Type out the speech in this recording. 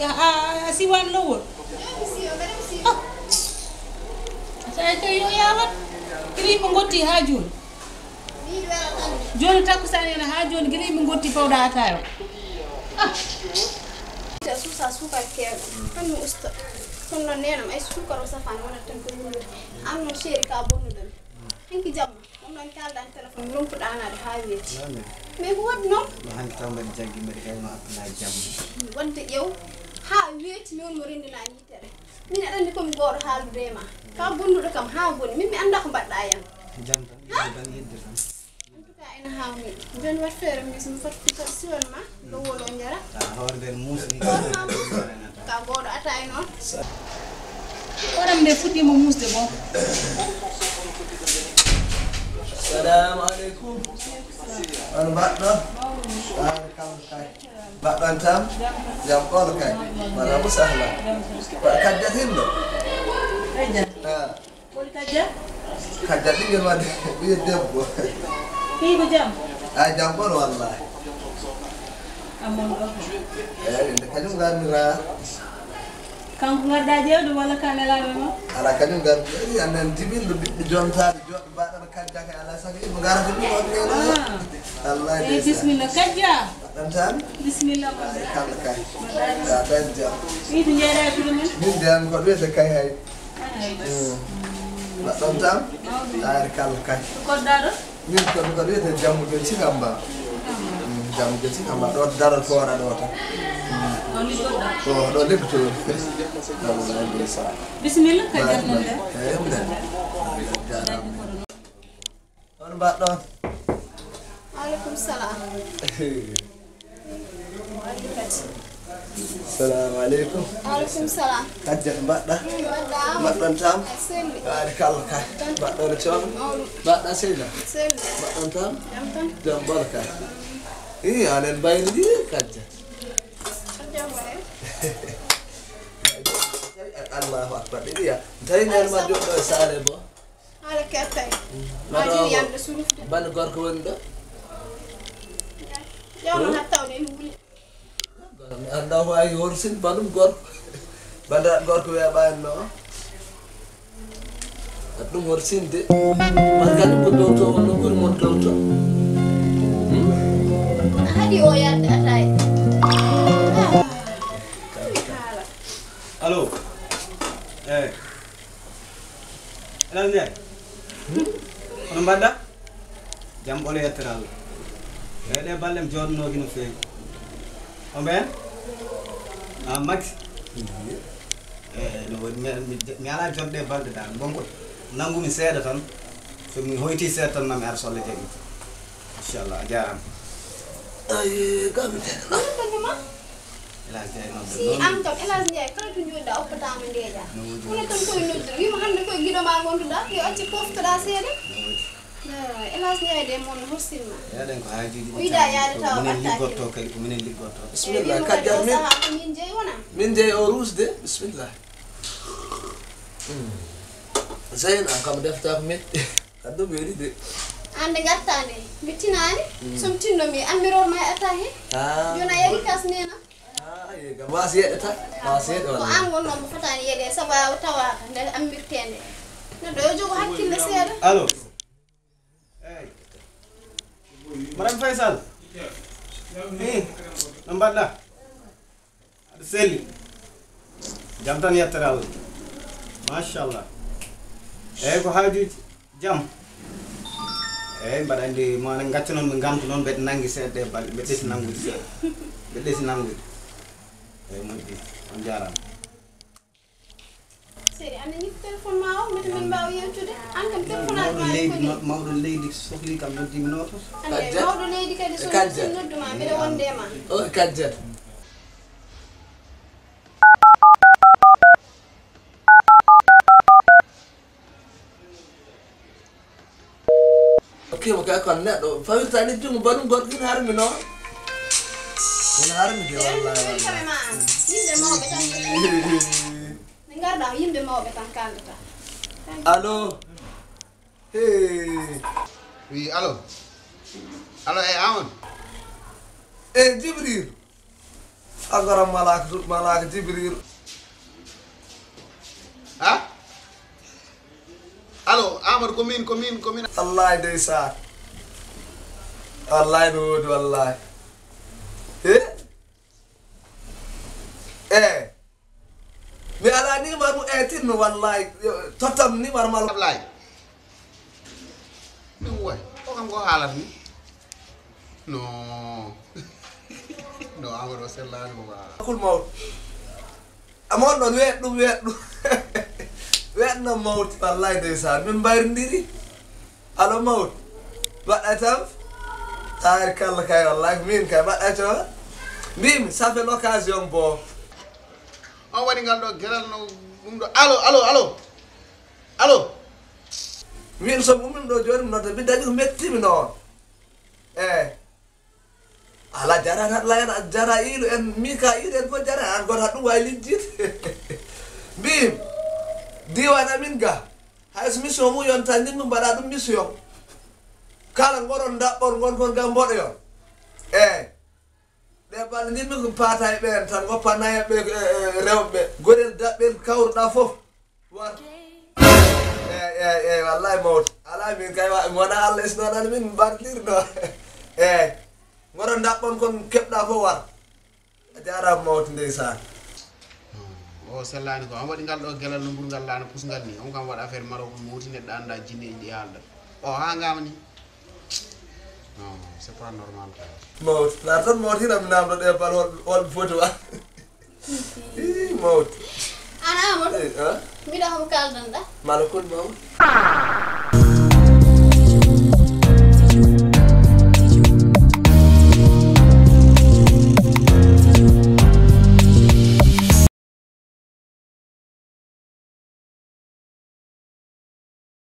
siwan lowol tawi yo yawat kirima gotti ha joni joni takkusani ene ha joni kirima gotti fawda atayo suka kew hanno usta kono nenam ay sukaro safan wona tan ko yimbe amno chéri ka bonnudan hanki jamma on non kaldan téléphone lompu danade ha weti mais ko wadno hanki tawbe jaggi mari kayma na jamma wonde yow ha weti non mo rendina yitere min adandi ko mi goro haalude ma ka bonnudo kam ha boni min mi anda ko badda yam jam tan dan yedde tan en tout cas ina hawmi ben wat fere mi sum fatti ko siwon ma do wolo njara horde musi ka godo atay non oram de fuddi mo musde bon Assalamu alaikum. Anu bakdo. Kam kai. Bakdan tam. Jam kor kai. Mana musahla. Pak kajat hindo. kajat bol kajat Kajat ni gimana? Dia debbo. ko jam Jam kor wallahi. amon do Ini kajum gamira. kanko ngadda jewdo wala kanela mo Ala kajum gam. Anan tibil du jonta du bakdan kajja kai ala sagi ngara du ko ngela. Allah ya. bismillah kajja Tam. bismillah Kam kai. Dan jam. itu njara tulumen Min dan ko be kai hay. Bakdan tam. Kam kai. ko daro Min ko be jamu ke cikamba. Jamu ke cikamba do daral ko wara do ta. oni godda Oh, do lepp to. bismillah kajja non de On bakdo. alaikum salam Assalamu alaikum. alaikum salam Kajjat bakda. wadda Bakdan tam. selli Kal kai. Bakdo do chon. Bakda sila. selli Bakdan tam. jam tan Jam barka. Anen bayni di kajjat. jam wae Allahu akbar. Ini ya. Tay nel ma joddo sale bo. ala ketay maju yande sunu Ban gorko wondo. yow no hatta on en wuli Anda ko ay horsin banum gorko. Banda gorko ya banno. Adum horsin de. Margan ko dowto wono gur mon dowto. hadi o yande atay Allo. Elas ni. Ono mbadda? Jam bole yetteral. De ballem jodno gi no feewi. O ben? Max. No mi ala jodde balde dal bonko. Nangumi seeda tan. So mi hoyti seeda tan mami ar solle jegi. Inshallah jaram. Ay gamte. Elas jey non. si am kam elas ndiay kala to nyoda opatama ndeja wona tan koy noddu wima hande koy gido ma gonduda yo acci poftoda seede elas ndiay de mon horsinma Ya den ko haajiji. Wida yaade tawa batta liggoto kay ko minen liggoto. Bismillah kajjat min. min jey wona Min jey o rusde. Bismillah. Zain am kam defta ko metti. Addo beri de. ande gattande mittinani som tinno mi ammiror ma ata he jona yari kas nena Ay gam wasi yedata. Wasi ko yedata. an wonno mo fatani yede saba tawa nde ammirtende no do jogo hakkille seeda Allo. Madame Faisal. No mbaɗɗa? Aɗa selli? Jam tan yettere Allah. Machallah. Eyyi ko haajuji jam. Eyyi mbaɗa andi mone gacca noon ɓe gamta noon ɓeɗe nanggui seeɗa e balɗe ɓe ɗesi nanngude seeɗa ɓe ɗesi nanngude eyyi moƴƴi on jarama seri ande ni téléphone ma o mete min mbawa yewtude an kam téléphone mawɗo leydi sohli kam noddimi noto ande mawɗo leydi kadi so nodduma mbiɗa wonde ma O kajjat. Okay, makanya kon neɗɗo fawirtani jungo banum gorko ina harmi noon ina harmi de wallahi kame ma an yimɓe mawɓe tan ne garɗa yimɓe mawɓe tan kaldata allo hey Oui, allo. Allo, Amon. Jibril agora malak Jibril. Ha? Allo, Amadou commune. Wallahi ndeysaan. Wallahi no woodi wallahi. Mi ala numéro mu tinno wallahi totam numéro mal Ablaye. Ɗum way, o kam ko haalata ni? Non. Non, Amadou sellani ko ba. kul mawt amon ɗon weeɗ ɗum weeɗno mawti wallahi ndeysaan min mbayrindiri alo mawt mbaɗɗa tam taari kalla kay wallahi min kay mbaɗɗa to mbimi ça fait l'occasion bo On waɗi ngal ɗo geral no ɗum ɗo allo min so mumim ɗo joni mi nodda mi dañi ko mettimi noon ala jara tan layana jara ilu en mika ilu en fof jara an goto ɗum wawi lijjide mbim diwan amin ga hayso mission mum yonta nimmi mbaɗa ɗum mission kala goɗon daɓɓon gonkon gam mboɗoyon ɓe ɓalla nimmi ko paata e ɓen tan goppa nayaɓe rewɓe goɗel daɓɓel kawruɗa foof wat wallahi mawt ala min kay wona Allah isnoɗan min mbartirɗo goɗon daɓɓon kon keɓɗa fof war a jarama mawt ndeysan o sellani ko on waɗi ngal ɗo gelal no ɓurgal lana pusgal ni on kam waɗa affaire maro ko mowti neɗɗo anda jinne ɗi haalda o ha ngama ni non c'est pas normal quoi mawt lar tan mawt hina mi namdo ɗe bal holɓe foti wa mawt ana Amadou mbiɗa homo kaldanɗa mala kol mawt